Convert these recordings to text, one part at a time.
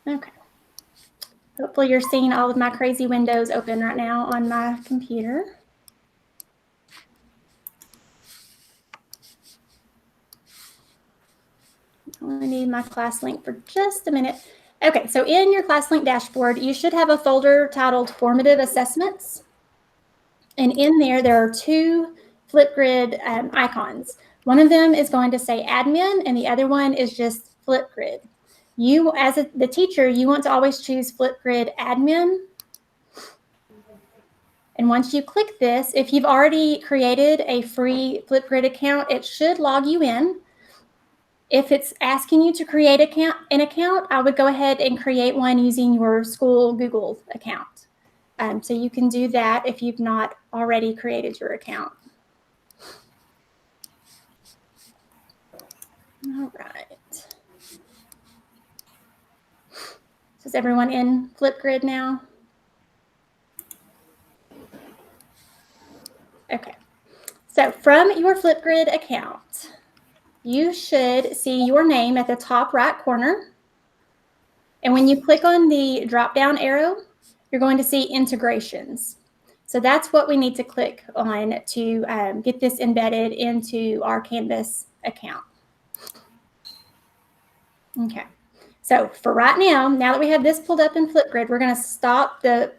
Okay. Hopefully you're seeing all of my crazy windows open right now on my computer. I need my ClassLink for just a minute. Okay, so in your ClassLink dashboard, you should have a folder titled Formative Assessments. And in there are two Flipgrid icons. One of them is going to say admin, and the other one is just Flipgrid. You, as the teacher, you want to always choose Flipgrid admin. And once you click this, if you've already created a free Flipgrid account, it should log you in. If it's asking you to create an account, I would go ahead and create one using your school Google account. So you can do that if you've not already created your account. All right. So is everyone in Flipgrid now? Okay. So from your Flipgrid account, you should see your name at the top right corner. And when you click on the drop-down arrow, you're going to see integrations. So that's what we need to click on to get this embedded into our Canvas account. Okay. So for right now that we have this pulled up in Flipgrid, we're going to stop the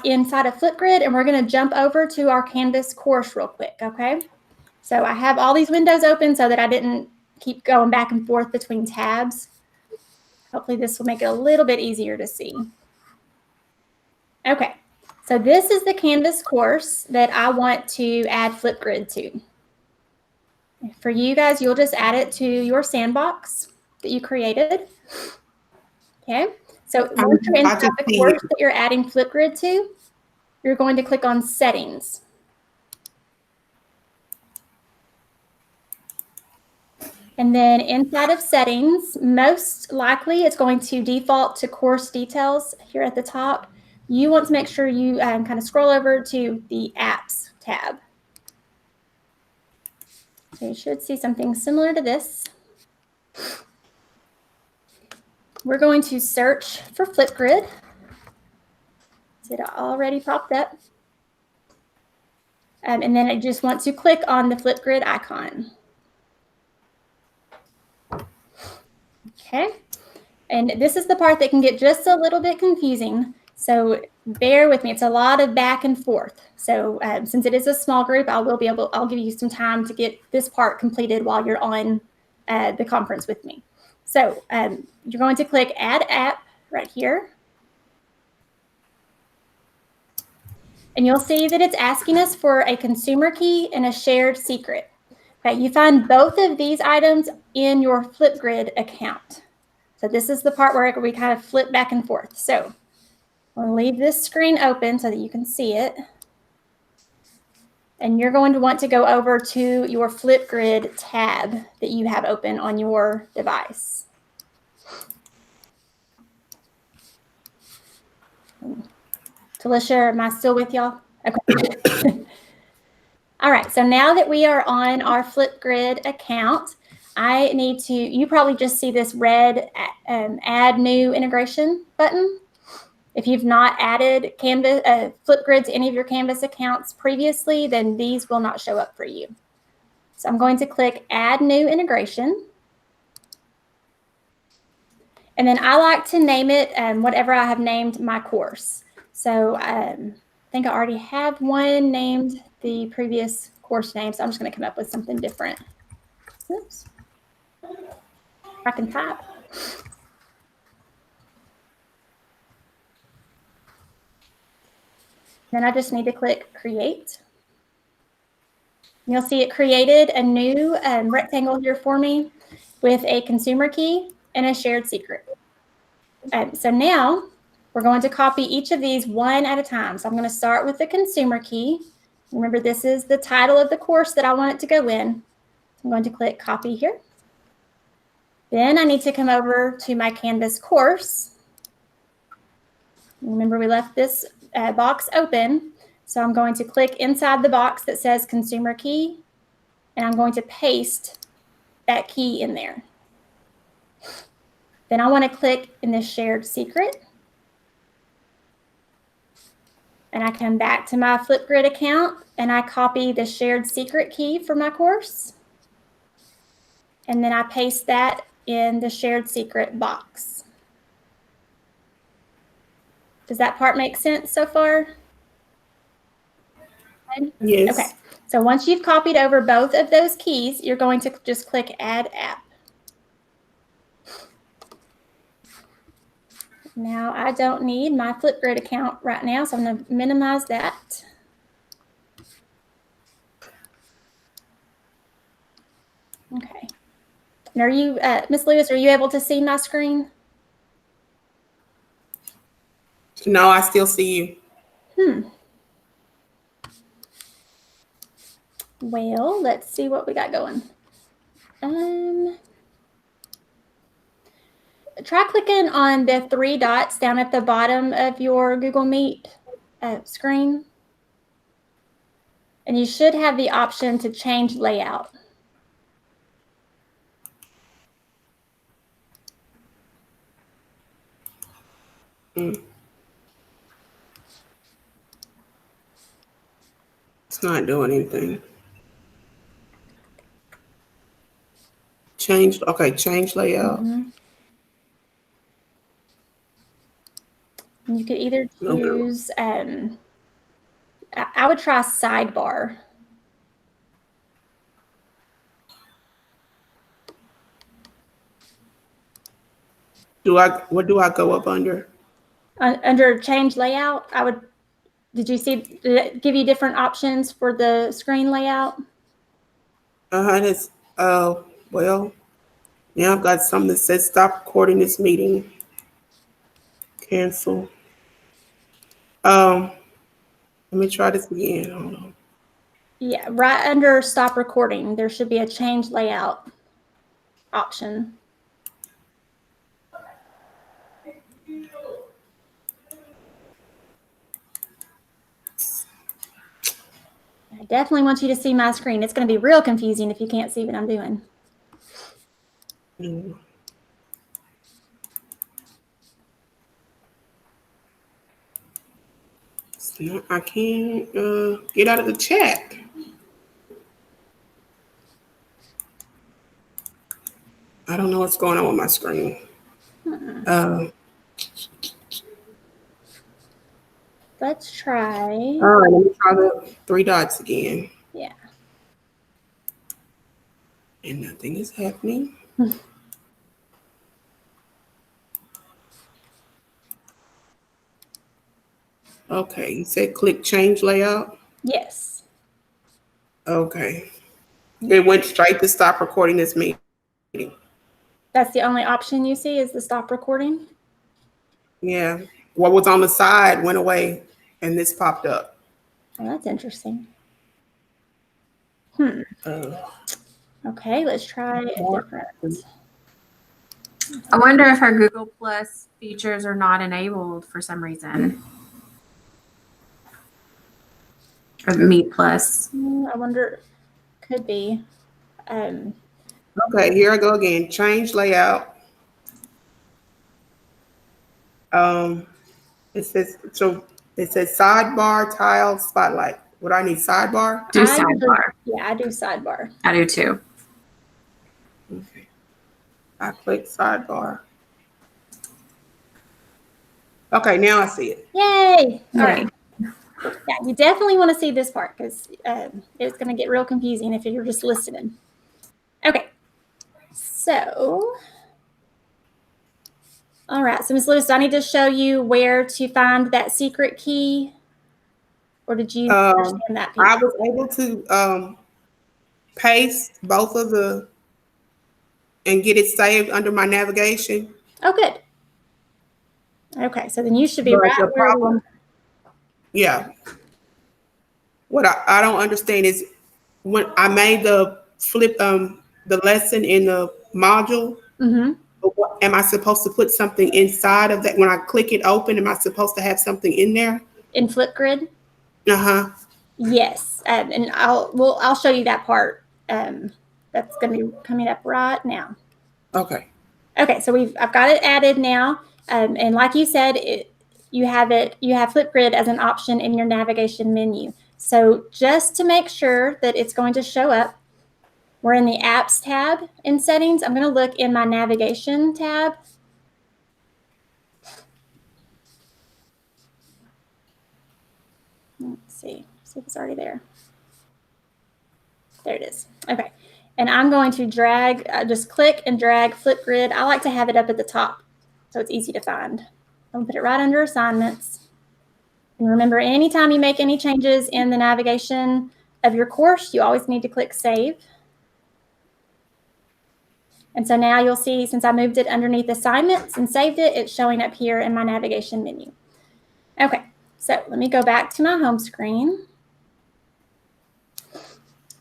inside of Flipgrid and we're going to jump over to our Canvas course real quick. Okay. So I have all these windows open so that I didn't keep going back and forth between tabs. Hopefully this will make it a little bit easier to see. Okay, so this is the Canvas course that I want to add Flipgrid to. For you guys, you'll just add it to your sandbox that you created. Okay, so once you're inside the course that you're adding Flipgrid to, you're going to click on Settings. And then inside of Settings, most likely it's going to default to Course Details here at the top. You want to make sure you kind of scroll over to the Apps tab. So you should see something similar to this. We're going to search for Flipgrid. It already popped up. And then I just want to click on the Flipgrid icon. Okay, and this is the part that can get just a little bit confusing. So bear with me. It's a lot of back and forth. So since it is a small group, I'll give you some time to get this part completed while you're on the conference with me. So you're going to click Add App right here. And you'll see that it's asking us for a consumer key and a shared secret. Okay, you find both of these items in your Flipgrid account. So this is the part where we kind of flip back and forth. So we'll leave this screen open so that you can see it. And you're going to want to go over to your Flipgrid tab that you have open on your device. Talisha, am I still with y'all? Okay. All right, so now that we are on our Flipgrid account, I need to, you probably just see this red Add New Integration button. If you've not added Flipgrid to any of your Canvas accounts previously, then these will not show up for you. So I'm going to click Add New Integration. And then I like to name it whatever I have named my course. So I think I already have one named the previous course name, so I'm just going to come up with something different. Oops. I can type. Then I just need to click Create. You'll see it created a new rectangle here for me with a consumer key and a shared secret. So now we're going to copy each of these one at a time. So I'm going to start with the consumer key. Remember, this is the title of the course that I want it to go in. I'm going to click Copy here. Then I need to come over to my Canvas course. Remember, we left this box open. So I'm going to click inside the box that says Consumer Key, and I'm going to paste that key in there. Then I want to click in the shared secret. And I come back to my Flipgrid account and I copy the shared secret key for my course. And then I paste that in the shared secret box. Does that part make sense so far? Yes. Okay. So once you've copied over both of those keys, you're going to just click Add App. Now I don't need my Flipgrid account right now, so I'm going to minimize that. Okay. And are you, Ms. Lewis, are you able to see my screen? No, I still see you. Well, let's see what we got going. Try clicking on the 3 dots down at the bottom of your Google Meet screen. And you should have the option to change layout. It's not doing anything. Change layout. You could either choose, I would try sidebar. What do I go up under? Under change layout, did you see, did it give you different options for the screen layout? Well, now I've got something that says stop recording this meeting. Cancel. Let me try this again. Hold on. Yeah, right under stop recording, there should be a change layout option. I definitely want you to see my screen. It's going to be real confusing if you can't see what I'm doing. I can't get out of the chat. I don't know what's going on with my screen. Let's try. All right, let me try the 3 dots again. Yeah. And nothing is happening. Okay, you said click change layout? Yes. Okay. It went straight to stop recording this meeting. That's the only option you see is the stop recording? Yeah. What was on the side went away and this popped up. Oh, that's interesting. Okay, let's try a different. I wonder if our Google Plus features are not enabled for some reason. Or Meet Plus. I wonder, could be. Okay, here I go again. Change layout. It says sidebar, tile, spotlight. Would I need sidebar? Do sidebar. Yeah, I do sidebar. I do too. Okay. I click sidebar. Okay, now I see it. Yay! All right. Yeah, you definitely want to see this part because it's going to get real confusing if you're just listening. Okay. So, all right. So, Ms. Lewis, do I need to show you where to find that secret key? Or did you understand that piece? I was able to paste both of the and get it saved under my navigation. Oh, good. Okay, so then you should be right where. Yeah. What I don't understand is when I made the the lesson in the module, am I supposed to put something inside of that? When I click it open, am I supposed to have something in there? In Flipgrid? Yes, and I'll show you that part. That's going to be coming up right now. Okay. Okay, so I've got it added now. And like you said, you have Flipgrid as an option in your navigation menu. So just to make sure that it's going to show up, we're in the Apps tab in Settings. I'm going to look in my Navigation tab. Let's see if it's already there. There it is. Okay. And I'm going to drag, just click and drag Flipgrid. I like to have it up at the top so it's easy to find. I'm going to put it right under Assignments. And remember, anytime you make any changes in the navigation of your course, you always need to click Save. And so now you'll see, since I moved it underneath Assignments and saved it, it's showing up here in my navigation menu. Okay, so let me go back to my home screen.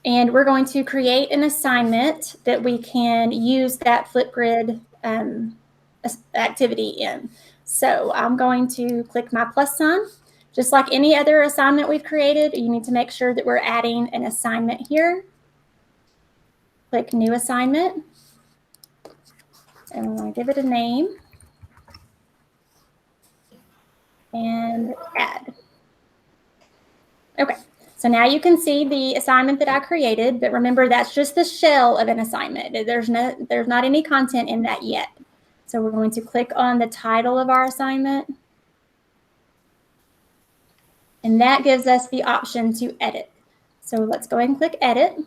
And we're going to create an assignment that we can use that Flipgrid activity in. So I'm going to click my plus sign. Just like any other assignment we've created, you need to make sure that we're adding an assignment here. Click New Assignment. And we're going to give it a name. And Add. Okay. So now you can see the assignment that I created, but remember that's just the shell of an assignment. There's not any content in that yet. So we're going to click on the title of our assignment. And that gives us the option to edit. So let's go ahead and click Edit.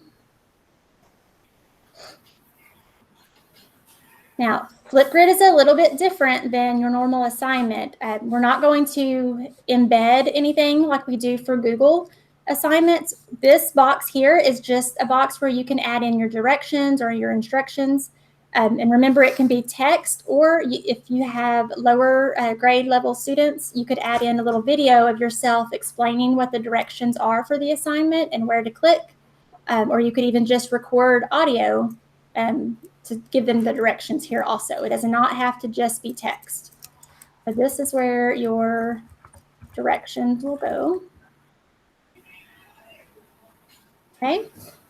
Now, Flipgrid is a little bit different than your normal assignment. We're not going to embed anything like we do for Google assignments. This box here is just a box where you can add in your directions or your instructions. And remember, it can be text, or if you have lower grade level students, you could add in a little video of yourself explaining what the directions are for the assignment and where to click. Or you could even just record audio to give them the directions here also. It does not have to just be text. So this is where your directions will go. Okay,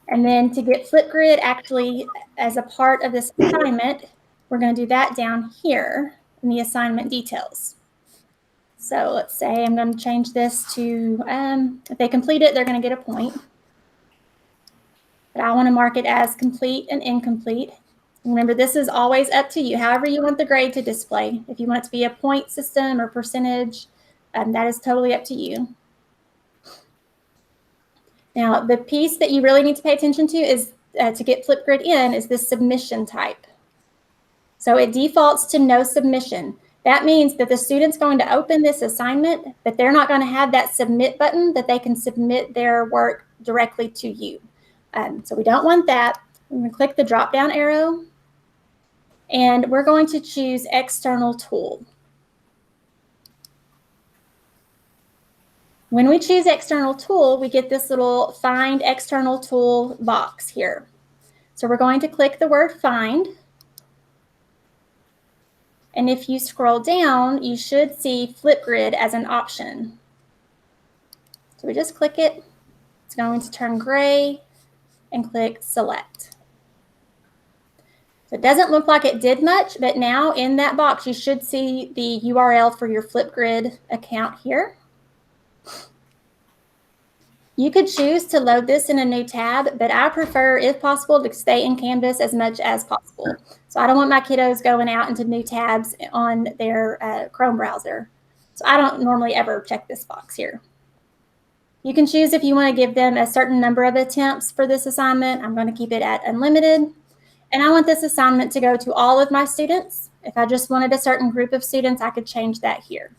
and then to get Flipgrid actually as a part of this assignment, we're going to do that down here in the assignment details. So let's say I'm going to change this to, if they complete it, they're going to get a point. But I want to mark it as complete and incomplete. Remember, this is always up to you, however you want the grade to display. If you want it to be a point system or percentage, that is totally up to you. Now, the piece that you really need to pay attention to is to get Flipgrid in is this submission type. So it defaults to no submission. That means that the student's going to open this assignment, but they're not going to have that submit button that they can submit their work directly to you. So we don't want that. I'm going to click the drop-down arrow, and we're going to choose External Tool. When we choose External Tool, we get this little Find External Tool box here. So we're going to click the word Find. And if you scroll down, you should see Flipgrid as an option. So we just click it. It's going to turn gray and click Select. So it doesn't look like it did much, but now in that box, you should see the URL for your Flipgrid account here. You could choose to load this in a new tab, but I prefer, if possible, to stay in Canvas as much as possible. So I don't want my kiddos going out into new tabs on their Chrome browser. So I don't normally ever check this box here. You can choose if you want to give them a certain number of attempts for this assignment. I'm going to keep it at unlimited. And I want this assignment to go to all of my students. If I just wanted a certain group of students, I could change that here.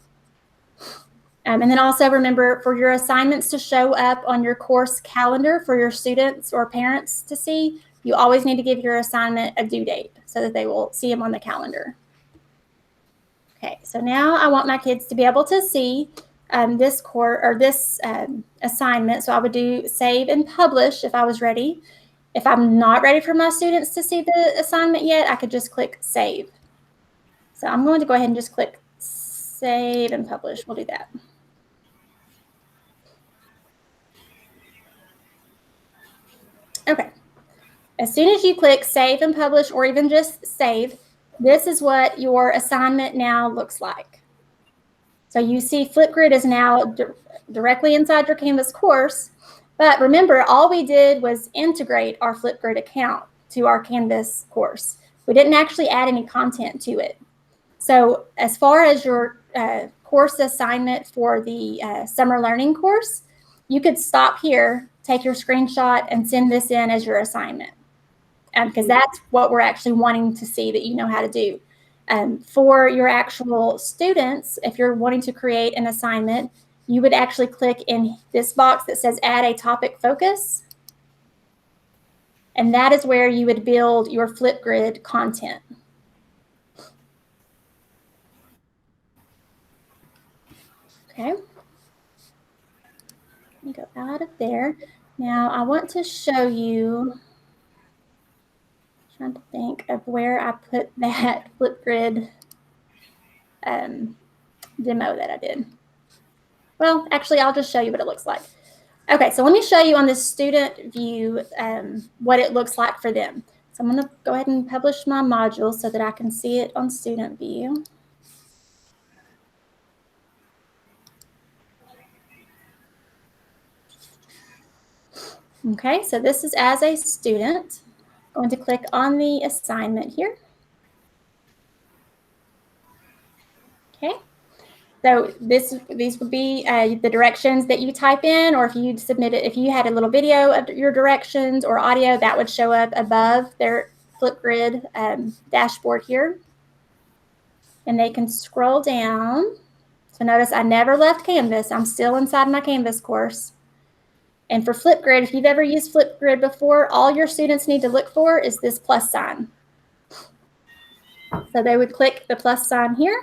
And then also remember, for your assignments to show up on your course calendar for your students or parents to see, you always need to give your assignment a due date so that they will see them on the calendar. Okay, so now I want my kids to be able to see this assignment. So I would do Save and Publish if I was ready. If I'm not ready for my students to see the assignment yet, I could just click Save. So I'm going to go ahead and just click Save and Publish. We'll do that. Okay. As soon as you click Save and Publish, or even just Save, this is what your assignment now looks like. So you see Flipgrid is now directly inside your Canvas course. But remember, all we did was integrate our Flipgrid account to our Canvas course. We didn't actually add any content to it. So as far as your course assignment for the summer learning course, you could stop here, take your screenshot, and send this in as your assignment. Because that's what we're actually wanting to see that you know how to do. For your actual students, if you're wanting to create an assignment, you would actually click in this box that says add a topic focus. And that is where you would build your Flipgrid content. Okay. Let me go out of there. Now I want to show you, trying to think of where I put that Flipgrid demo that I did. Well, actually, I'll just show you what it looks like. Okay, so let me show you on this student view what it looks like for them. So I'm going to go ahead and publish my module so that I can see it on student view. Okay, so this is as a student. I'm going to click on the assignment here. Okay, so these would be the directions that you type in, or if you submit it, if you had a little video of your directions or audio, that would show up above their Flipgrid dashboard here. And they can scroll down. So notice I never left Canvas. I'm still inside my Canvas course. And for Flipgrid, if you've ever used Flipgrid before, all your students need to look for is this plus sign. So they would click the plus sign here.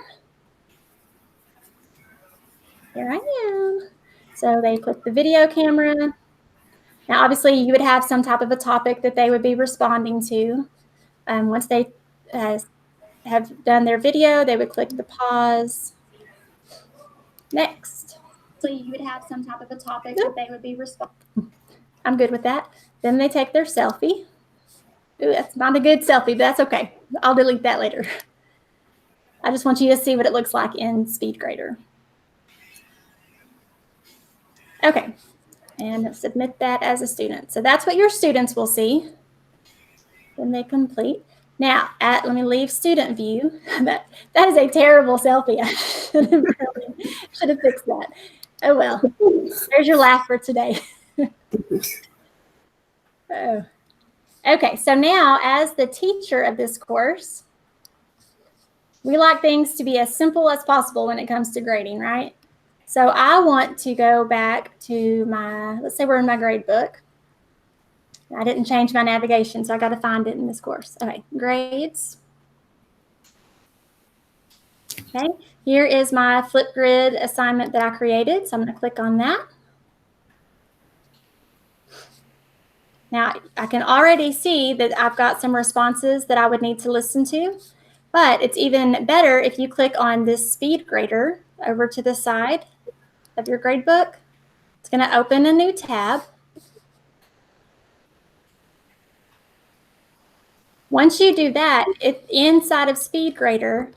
Here I am. So they click the video camera. Now, obviously, you would have some type of a topic that they would be responding to. Once they have done their video, they would click the pause. Next. So you would have some type of a topic that they would be responding. I'm good with that. Then they take their selfie. Ooh, that's not a good selfie, but that's okay. I'll delete that later. I just want you to see what it looks like in SpeedGrader. Okay, and submit that as a student. So that's what your students will see when they complete. Now, let me leave student view. That is a terrible selfie. I should have fixed that. Oh well, there's your laugh for today. Oh. Okay, so now as the teacher of this course, we like things to be as simple as possible when it comes to grading, right? So I want to go back to my, let's say we're in my grade book. I didn't change my navigation, so I got to find it in this course. Okay, grades. Okay, here is my Flipgrid assignment that I created. So I'm going to click on that. Now, I can already see that I've got some responses that I would need to listen to, but it's even better if you click on this SpeedGrader over to the side of your gradebook. It's going to open a new tab. Once you do that, inside of SpeedGrader,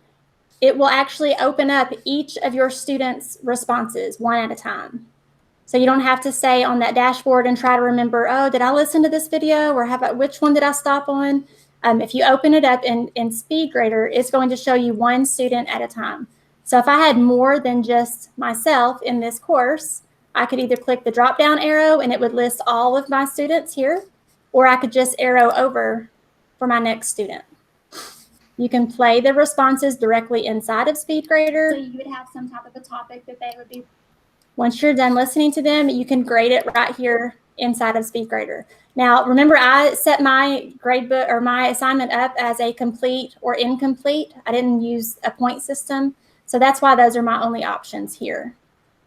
it will actually open up each of your students' responses one at a time. So you don't have to say on that dashboard and try to remember, oh, did I listen to this video, or which one did I stop on? If you open it up in SpeedGrader, it's going to show you one student at a time. So if I had more than just myself in this course, I could either click the drop-down arrow and it would list all of my students here, or I could just arrow over for my next student. You can play the responses directly inside of SpeedGrader. So you would have some type of a topic that they would be. Once you're done listening to them, you can grade it right here inside of SpeedGrader. Now, remember, I set my gradebook or my assignment up as a complete or incomplete. I didn't use a point system. So that's why those are my only options here.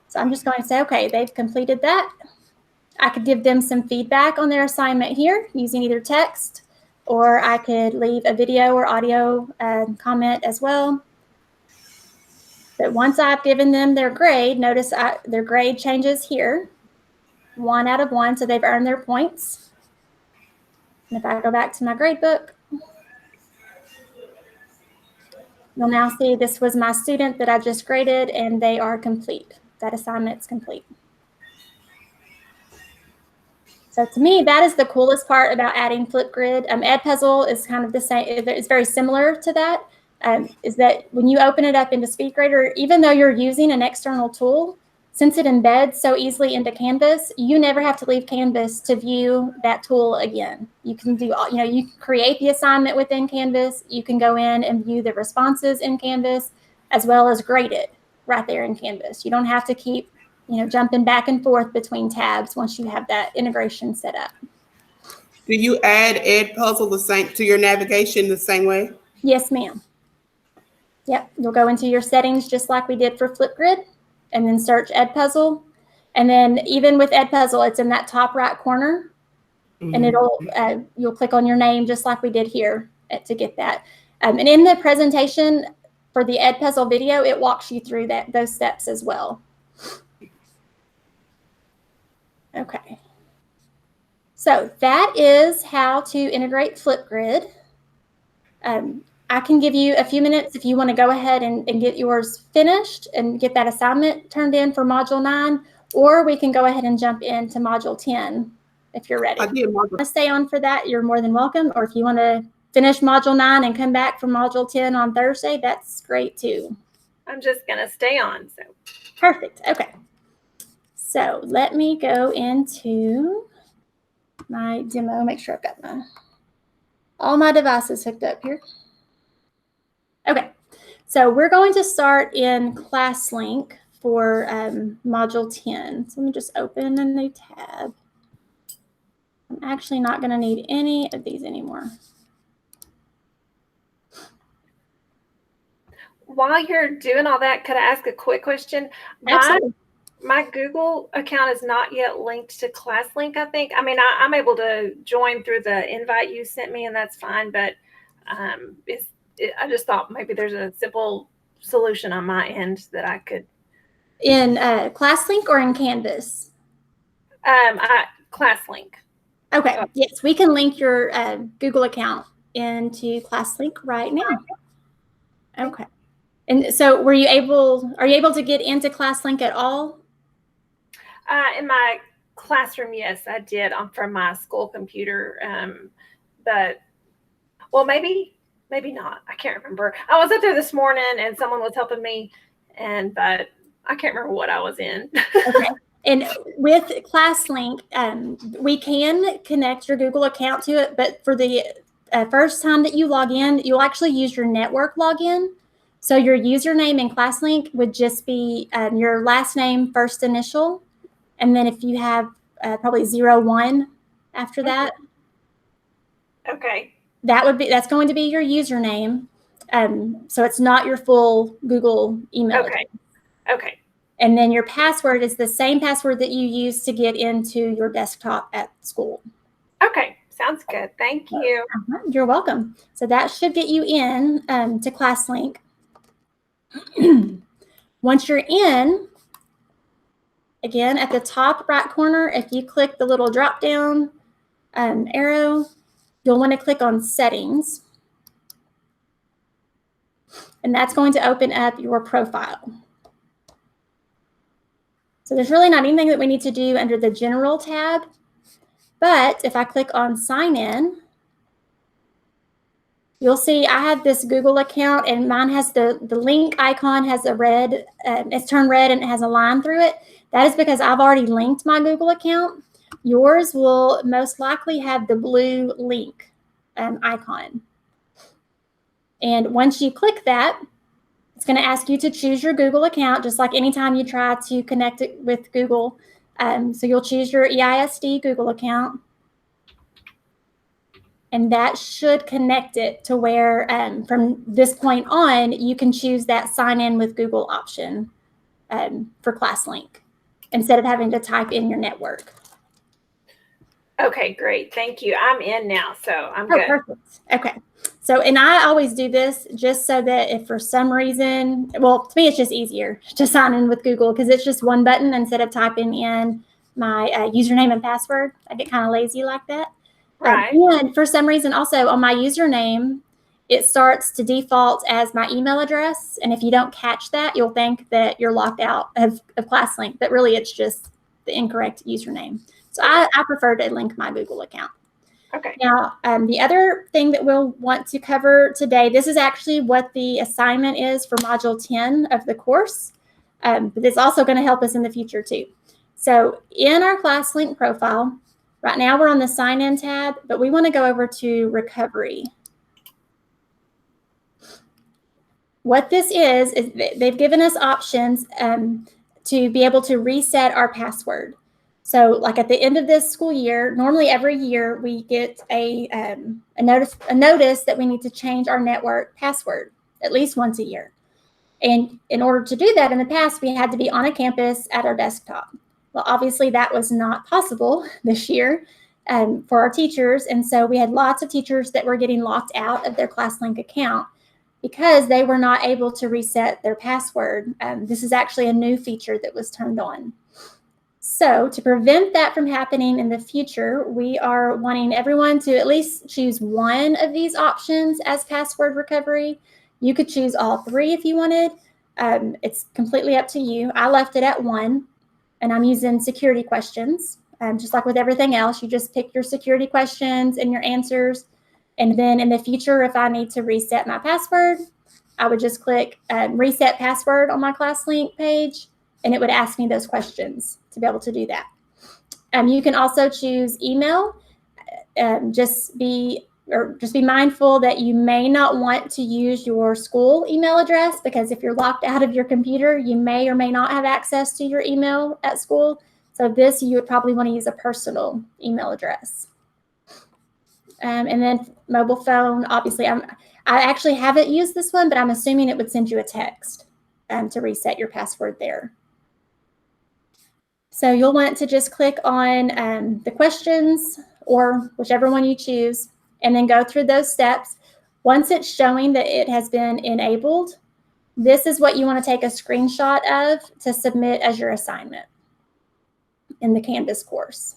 So I'm just going to say, okay, they've completed that. I could give them some feedback on their assignment here using either text, or I could leave a video or audio comment as well. But once I've given them their grade, notice their grade changes here, 1 out of 1, so they've earned their points. And if I go back to my grade book, You'll now see this was my student that I just graded, and they are complete. That assignment's complete. So to me, that is the coolest part about adding Flipgrid. Edpuzzle is kind of the same. It's very similar to that. Is that when you open it up into SpeedGrader, even though you're using an external tool, since it embeds so easily into Canvas, you never have to leave Canvas to view that tool again. You can do all, you can create the assignment within Canvas. You can go in and view the responses in Canvas, as well as grade it right there in Canvas. You don't have to keep jumping back and forth between tabs once you have that integration set up. Do you add Edpuzzle the same to your navigation the same way? Yes, ma'am. Yep, you'll go into your settings just like we did for Flipgrid, and then search Edpuzzle. And then even with Edpuzzle, it's in that top right corner, and you'll click on your name just like we did here to get that. And in the presentation for the Edpuzzle video, it walks you through those steps as well. Okay, so that is how to integrate Flipgrid. I can give you a few minutes if you want to go ahead and get yours finished and get that assignment turned in for Module 9, or we can go ahead and jump into Module 10 if you're ready. If you want to stay on for that, you're more than welcome, or if you want to finish Module 9 and come back for Module 10 on Thursday, that's great too. I'm just going to stay on. So perfect. Okay. So let me go into my demo, make sure I've got all my devices hooked up here. Okay, so we're going to start in ClassLink for Module 10. So let me just open a new tab. I'm actually not going to need any of these anymore. While you're doing all that, could I ask a quick question? Absolutely. My Google account is not yet linked to ClassLink, I think. I mean, I'm able to join through the invite you sent me, and that's fine. But I just thought maybe there's a simple solution on my end that I could. In ClassLink or in Canvas? ClassLink. Okay. Oh. Yes, we can link your Google account into ClassLink right now. Okay. And so are you able to get into ClassLink at all? In my classroom, yes, I did from my school computer. But, well, maybe not. I can't remember. I was up there this morning and someone was helping me, but I can't remember what I was in. Okay. And with ClassLink, we can connect your Google account to it, but for the first time that you log in, you'll actually use your network login. So your username in ClassLink would just be your last name, first initial, and then if you have probably 01 after that. Okay. That's going to be your username. So it's not your full Google email. Okay. Address. Okay. And then your password is the same password that you use to get into your desktop at school. Okay. Sounds good. Thank you. You're welcome. So that should get you in to ClassLink. Once you're in, again, at the top right corner, if you click the little drop down arrow, you'll want to click on Settings. And that's going to open up your profile. So there's really not anything that we need to do under the General tab. But if I click on Sign In, you'll see I have this Google account, and mine has the link icon has a red, it's turned red and it has a line through it. That is because I've already linked my Google account. Yours will most likely have the blue link icon. And once you click that, it's going to ask you to choose your Google account, just like anytime you try to connect it with Google. So you'll choose your EISD Google account. And that should connect it to where from this point on, you can choose that sign in with Google option for ClassLink instead of having to type in your network. Okay, great. Thank you. I'm in now, so I'm good. Perfect. Okay. So, and I always do this just so that if for some reason, well, to me, it's just easier to sign in with Google because it's just one button instead of typing in my username and password. I get kind of lazy like that. Right. And for some reason, also on my username, it starts to default as my email address. And if you don't catch that, you'll think that you're locked out of ClassLink, but really it's just the incorrect username. So I prefer to link my Google account. Okay. Now, the other thing that we'll want to cover today, this is actually what the assignment is for Module 10 of the course, but it's also going to help us in the future too. So in our ClassLink profile, right now we're on the Sign In tab, but we want to go over to Recovery. What this is they've given us options to be able to reset our password. So like at the end of this school year, normally every year we get a notice that we need to change our network password at least once a year. And in order to do that in the past, we had to be on a campus at our desktop. Well, obviously that was not possible this year for our teachers. And so we had lots of teachers that were getting locked out of their ClassLink account because they were not able to reset their password. This is actually a new feature that was turned on. So to prevent that from happening in the future, we are wanting everyone to at least choose one of these options as password recovery. You could choose all three if you wanted. It's completely up to you. I left it at 1, and I'm using security questions. Just like with everything else, you just pick your security questions and your answers. And then in the future, if I need to reset my password, I would just click Reset Password on my ClassLink page, and it would ask me those questions to be able to do that. You can also choose email. Just be mindful that you may not want to use your school email address, because if you're locked out of your computer, you may or may not have access to your email at school. So this, you would probably want to use a personal email address. And then mobile phone, obviously, I actually haven't used this one, but I'm assuming it would send you a text to reset your password there. So you'll want to just click on the questions or whichever one you choose, and then go through those steps. Once it's showing that it has been enabled, this is what you want to take a screenshot of to submit as your assignment in the Canvas course.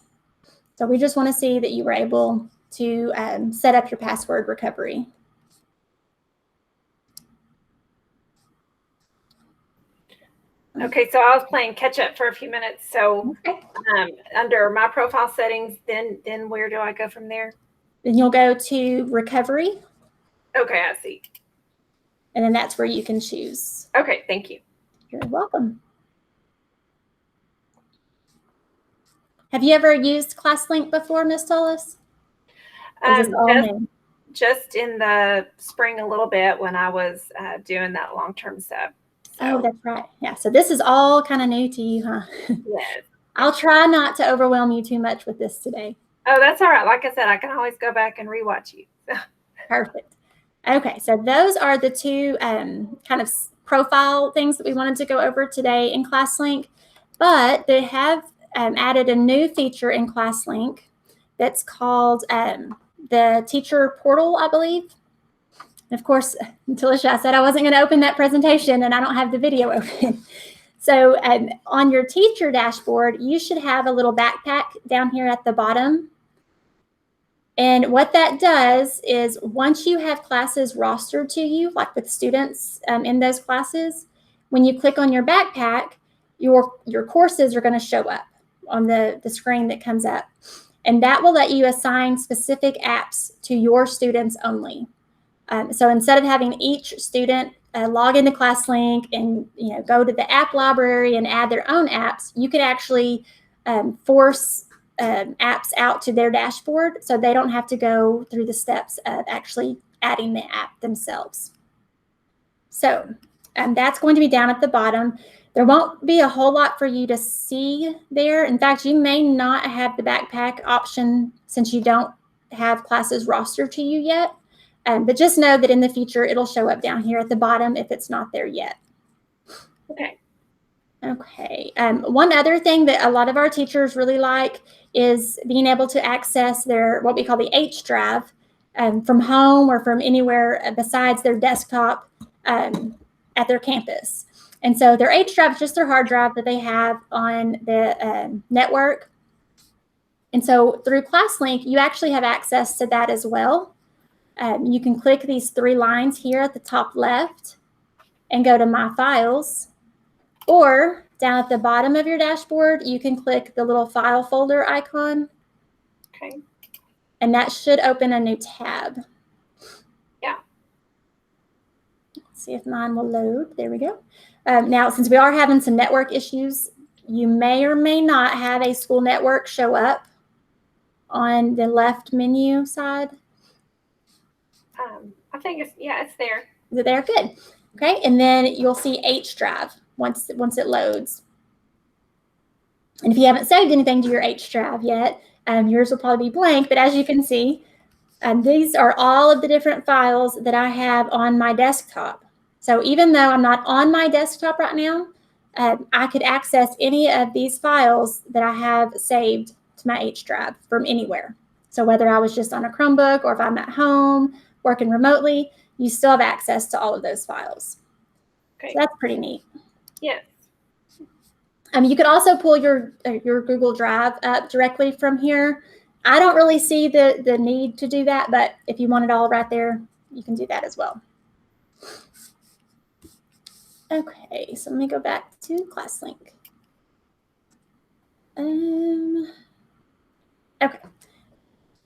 So we just want to see that you were able to set up your password recovery. Okay, so I was playing catch up for a few minutes. So under my profile settings, then where do I go from there? Then you'll go to Recovery. Okay, I see. And then that's where you can choose. Okay, thank you. You're welcome. Have you ever used ClassLink before, Ms. Tullis? Just in the spring a little bit when I was doing that long-term sub. So. Oh, that's right. Yeah, so this is all kind of new to you, huh? Yes. I'll try not to overwhelm you too much with this today. Oh, that's all right. Like I said, I can always go back and rewatch you. Perfect. Okay, so those are the two kind of profile things that we wanted to go over today in ClassLink, but they have added a new feature in ClassLink that's called the Teacher Portal, I believe. And of course, Talisha, I said I wasn't going to open that presentation, and I don't have the video open. So on your teacher dashboard, you should have a little backpack down here at the bottom. And what that does is once you have classes rostered to you, like with students in those classes, when you click on your backpack, your courses are going to show up on the screen that comes up. And that will let you assign specific apps to your students only. So instead of having each student log into ClassLink and go to the app library and add their own apps, you can actually force apps out to their dashboard so they don't have to go through the steps of actually adding the app themselves. So that's going to be down at the bottom. There won't be a whole lot for you to see there. In fact, you may not have the backpack option since you don't have classes rostered to you yet. But just know that in the future, it'll show up down here at the bottom if it's not there yet. Okay. Okay. One other thing that a lot of our teachers really like is being able to access their, what we call the H drive from home or from anywhere besides their desktop at their campus. And so their H drive is just their hard drive that they have on the network. And so through ClassLink, you actually have access to that as well. you can click these 3 lines here at the top left and go to My Files. Or down at the bottom of your dashboard, you can click the little file folder icon. Okay. And that should open a new tab. Yeah. Let's see if mine will load. There we go. Now, since we are having some network issues, you may or may not have a school network show up on the left menu side. I think it's there. Is it there? Good. Okay, and then you'll see H drive once it loads. And if you haven't saved anything to your H drive yet, yours will probably be blank, but as you can see, these are all of the different files that I have on my desktop. So even though I'm not on my desktop right now, I could access any of these files that I have saved to my H drive from anywhere. So whether I was just on a Chromebook or if I'm at home working remotely, you still have access to all of those files. Okay. So that's pretty neat. Yes. You could also pull your Google Drive up directly from here. I don't really see the need to do that, but if you want it all right there, you can do that as well. Okay, so let me go back to ClassLink. Okay.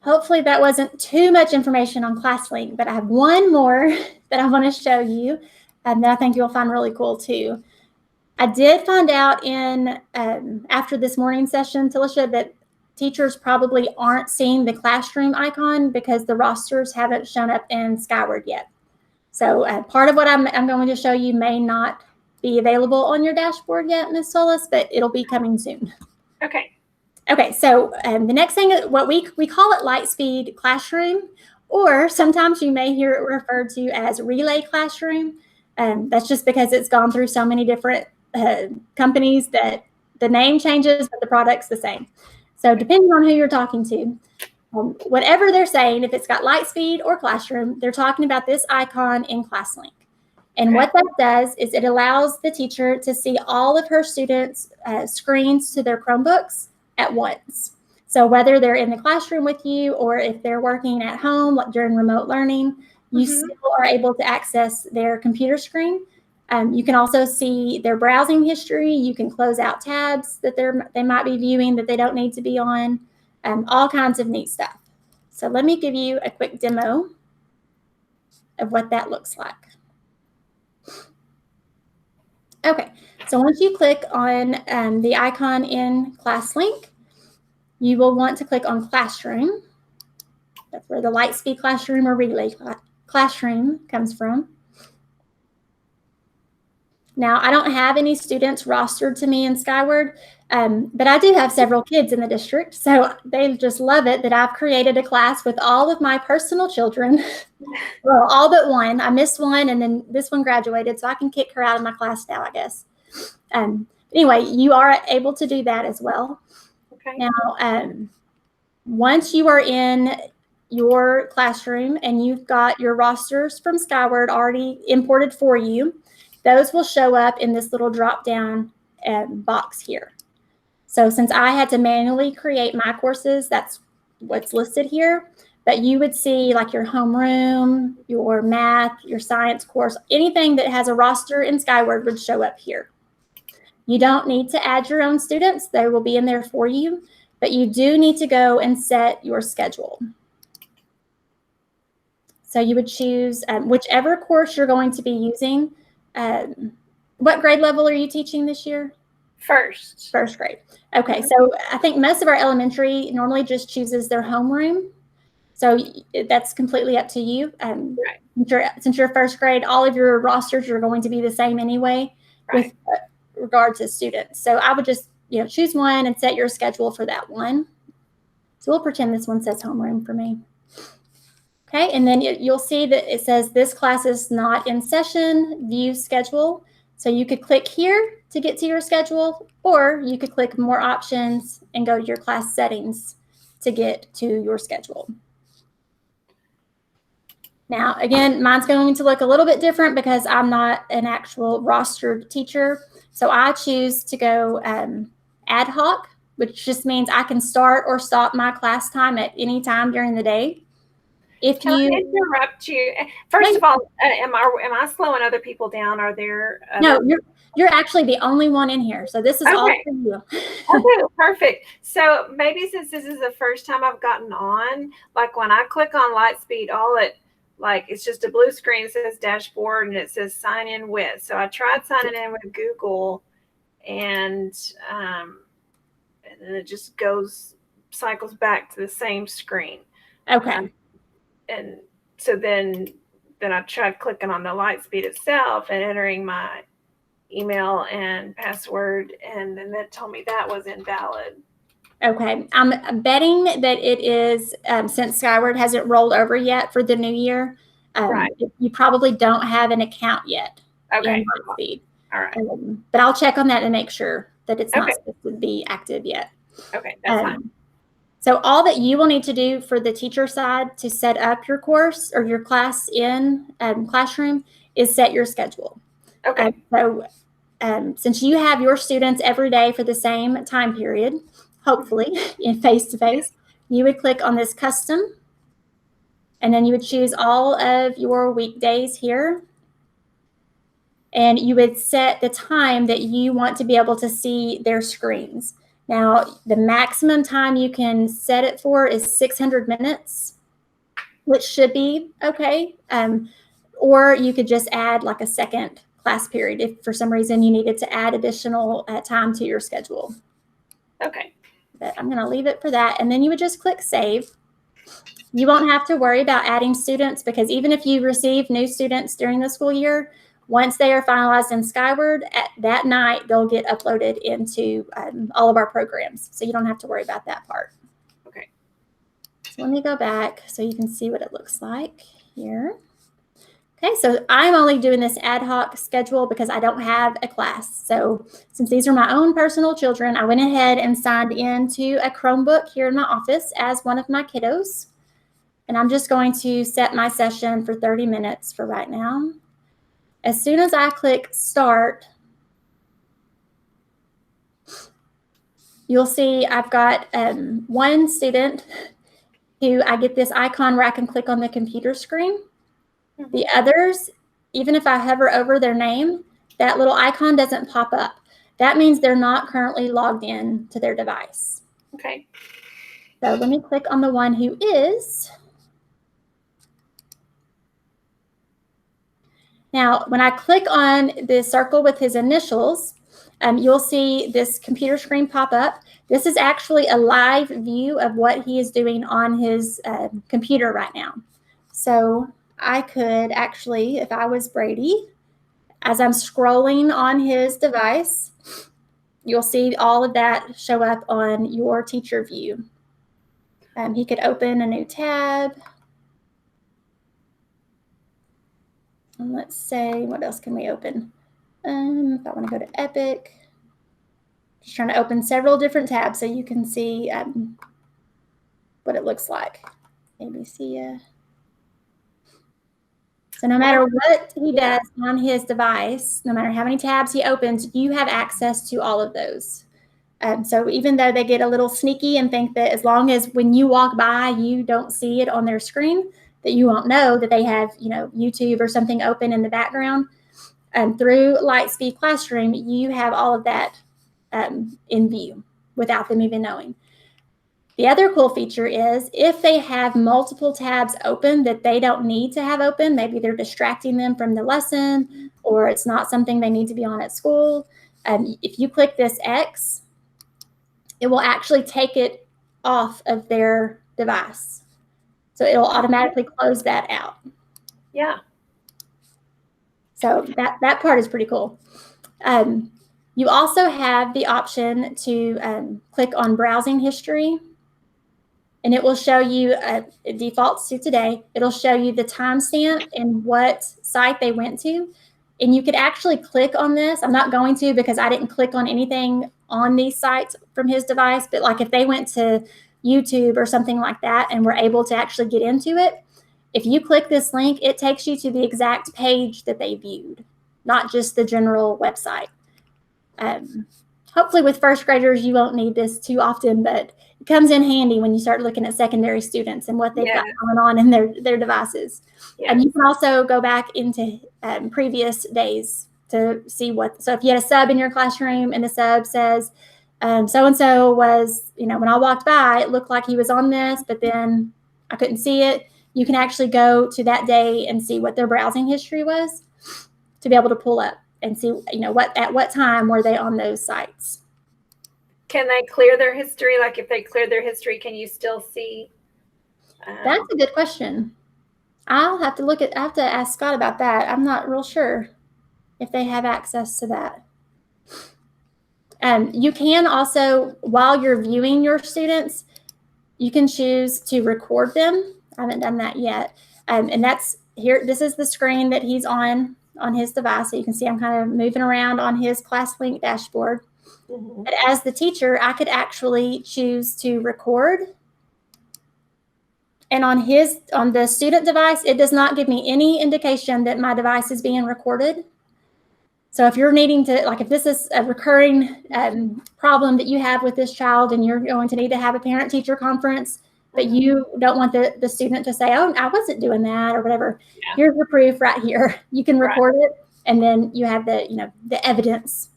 Hopefully that wasn't too much information on ClassLink, but I have one more that I want to show you that I think you'll find really cool too. I did find out after this morning session, Talisha, that teachers probably aren't seeing the classroom icon because the rosters haven't shown up in Skyward yet. So part of what I'm going to show you may not be available on your dashboard yet, Ms. Solis, but it'll be coming soon. Okay. Okay, so the next thing, what we call it LightSpeed Classroom, or sometimes you may hear it referred to as Relay Classroom. That's just because it's gone through so many different companies that the name changes, but the product's the same. So depending on who you're talking to, whatever they're saying, if it's got LightSpeed or Classroom, they're talking about this icon in ClassLink. And what that does is it allows the teacher to see all of her students' screens to their Chromebooks at once. So whether they're in the classroom with you or if they're working at home during remote learning, you still are able to access their computer screen. You can also see their browsing history. You can close out tabs that they might be viewing that they don't need to be on, all kinds of neat stuff. So let me give you a quick demo of what that looks like. Okay, so once you click on the icon in ClassLink, you will want to click on Classroom. That's where the LightSpeed Classroom or Relay Classroom comes from. Now, I don't have any students rostered to me in Skyward, but I do have several kids in the district, so they just love it that I've created a class with all of my personal children. Well, all but one. I missed one, and then this one graduated, so I can kick her out of my class now, I guess. Anyway, you are able to do that as well. Okay. Now, once you are in your classroom and you've got your rosters from Skyward already imported for you, those will show up in this little drop-down box here. So since I had to manually create my courses, that's what's listed here. But you would see like your homeroom, your math, your science course, anything that has a roster in Skyward would show up here. You don't need to add your own students. They will be in there for you. But you do need to go and set your schedule. So you would choose whichever course you're going to be using. What grade level are you teaching this year? First. First grade. Okay, so I think most of our elementary normally just chooses their homeroom. So that's completely up to you. Right. Since you're first grade, all of your rosters are going to be the same anyway, Right. with regard to students. So I would just choose one and set your schedule for that one. So we'll pretend this one says homeroom for me. Okay, and then you'll see that it says this class is not in session, view schedule. So you could click here to get to your schedule, or you could click more options and go to your class settings to get to your schedule. Now, again, mine's going to look a little bit different because I'm not an actual rostered teacher. So I choose to go ad hoc, which just means I can start or stop my class time at any time during the day. If Can I you interrupt you? First of all, am I slowing other people down? Are there no, you're actually the only one in here, so this is all for you. Okay, perfect. So maybe since this is the first time I've gotten on, like when I click on Lightspeed, it's just a blue screen. It says dashboard and it says sign in with. So I tried signing in with Google, and then it just cycles back to the same screen. Okay. And so then I tried clicking on the Lightspeed itself and entering my email and password, and then that told me that was invalid. Okay. I'm betting that it is, since Skyward hasn't rolled over yet for the new year, Right. you probably don't have an account yet Okay. in Lightspeed. All right. But I'll check on that and make sure that it's not Okay. supposed to be active yet. Okay, that's fine. So all that you will need to do for the teacher side to set up your course or your class in Classroom is set your schedule. Okay. Since you have your students every day for the same time period, hopefully in face-to-face, you would click on this custom, and then you would choose all of your weekdays here, and you would set the time that you want to be able to see their screens. Now, the maximum time you can set it for is 600 minutes, which should be okay. Or you could just add like a second class period if for some reason you needed to add additional time to your schedule. Okay. But I'm going to leave it for that. And then you would just click save. You won't have to worry about adding students, because even if you receive new students during the school year, once they are finalized in Skyward, at that night, they'll get uploaded into all of our programs. So you don't have to worry about that part. Okay. So let me go back so you can see what it looks like here. Okay, so I'm only doing this ad hoc schedule because I don't have a class. So since these are my own personal children, I went ahead and signed into a Chromebook here in my office as one of my kiddos. And I'm just going to set my session for 30 minutes for right now. As soon as I click start, you'll see I've got one student who I get this icon where I can click on the computer screen. The others, even if I hover over their name, that little icon doesn't pop up. That means they're not currently logged in to their device. Okay. So let me click on the one who is. Now, when I click on the circle with his initials, you'll see this computer screen pop up. This is actually a live view of what he is doing on his computer right now. So I could actually, if I was Brady, as I'm scrolling on his device, you'll see all of that show up on your teacher view. He could open a new tab. And let's say, what else can we open? If I want to go to Epic, just trying to open several different tabs so you can see what it looks like. ABC. So no matter what he does on his device, no matter how many tabs he opens, you have access to all of those. So even though they get a little sneaky and think that as long as when you walk by, you don't see it on their screen, that you won't know that they have, YouTube or something open in the background. Through LightSpeed Classroom, you have all of that in view without them even knowing. The other cool feature is if they have multiple tabs open that they don't need to have open, maybe they're distracting them from the lesson or it's not something they need to be on at school. If you click this X, it will actually take it off of their device. So it'll automatically close that out. Yeah. So that part is pretty cool. You also have the option to click on browsing history, and it will show you, it defaults to today, it'll show you the timestamp and what site they went to. And you could actually click on this. I'm not going to because I didn't click on anything on these sites from his device, but like if they went to YouTube or something like that and were able to actually get into it, if you click this link, it takes you to the exact page that they viewed, not just the general website. hopefully with first graders, you won't need this too often, but it comes in handy when you start looking at secondary students and what they've got going on in their devices. And you can also go back into previous days to see what, so if you had a sub in your classroom and the sub says, so-and-so was, when I walked by, it looked like he was on this, but then I couldn't see it. You can actually go to that day and see what their browsing history was to be able to pull up and see, at what time were they on those sites. Can they clear their history? Like if they cleared their history, can you still see? That's a good question. I have to ask Scott about that. I'm not real sure if they have access to that. You can also, while you're viewing your students, you can choose to record them. I haven't done that yet. And that's here. This is the screen that he's on his device. So you can see I'm kind of moving around on his ClassLink dashboard. Mm-hmm. But as the teacher, I could actually choose to record. And on the student device, it does not give me any indication that my device is being recorded. So if you're needing to, like if this is a recurring problem that you have with this child and you're going to need to have a parent-teacher conference, but you don't want the student to say, oh, I wasn't doing that or whatever, here's the proof right here. You can record it, and then you have the evidence.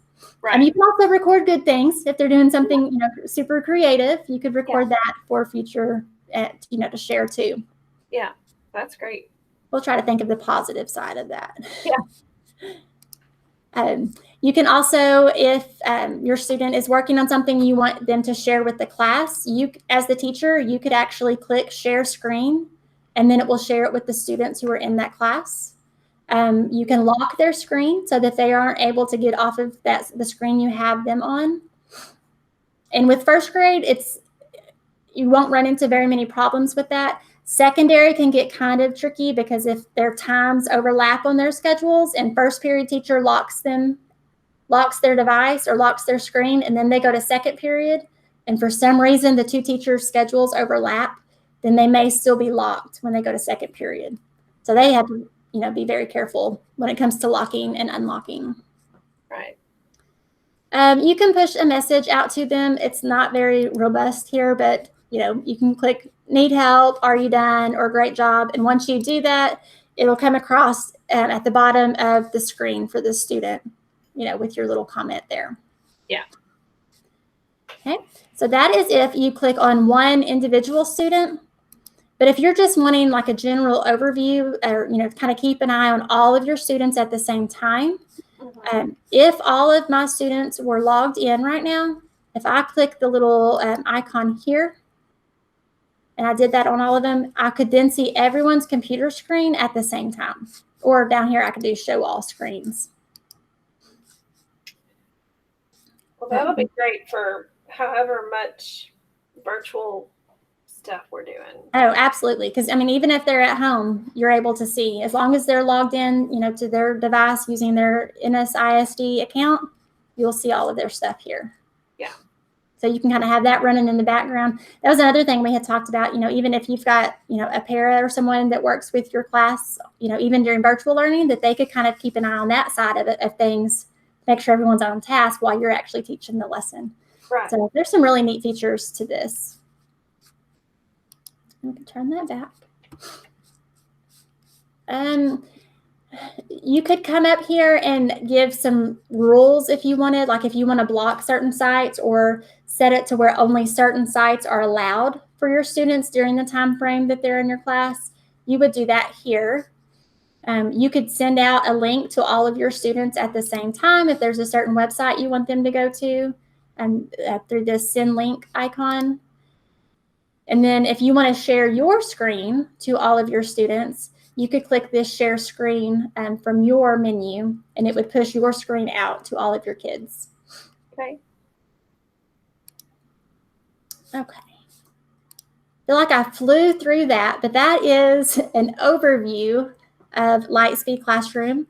Right. And you can also record good things. If they're doing something, super creative, you could record that for future, to share too. Yeah, that's great. We'll try to think of the positive side of that. Yeah. You can also, if your student is working on something you want them to share with the class, as the teacher, you could actually click share screen, and then it will share it with the students who are in that class. You can lock their screen so that they aren't able to get off of the screen you have them on. And with first grade, you won't run into very many problems with that. Secondary can get kind of tricky because if their times overlap on their schedules and first period teacher locks their device or locks their screen, and then they go to second period, and for some reason the two teachers' schedules overlap, then they may still be locked when they go to second period. So they have to, be very careful when it comes to locking and unlocking. Right. You can push a message out to them. It's not very robust here, but you can click need help, are you done, or great job. And once you do that, it'll come across at the bottom of the screen for the student, with your little comment there. Yeah. Okay. So that is if you click on one individual student. But if you're just wanting like a general overview or, kind of keep an eye on all of your students at the same time, if all of my students were logged in right now, if I click the little icon here, and I did that on all of them, I could then see everyone's computer screen at the same time. Or down here, I could do show all screens. Well, that'll be great for however much virtual stuff we're doing. Oh, absolutely. Because, even if they're at home, you're able to see. As long as they're logged in, to their device using their EISD account, you'll see all of their stuff here. Yeah. So you can kind of have that running in the background. That was another thing we had talked about, even if you've got, a para or someone that works with your class, even during virtual learning, that they could kind of keep an eye on that side of things, make sure everyone's on task while you're actually teaching the lesson. Right. So there's some really neat features to this. We can turn that back. You could come up here and give some rules if you wanted, like if you want to block certain sites or set it to where only certain sites are allowed for your students during the time frame that they're in your class. You would do that here. You could send out a link to all of your students at the same time if there's a certain website you want them to go to, through this send link icon. And then if you want to share your screen to all of your students, you could click this share screen from your menu, and it would push your screen out to all of your kids. Okay. Okay. I feel like I flew through that, but that is an overview of LightSpeed Classroom.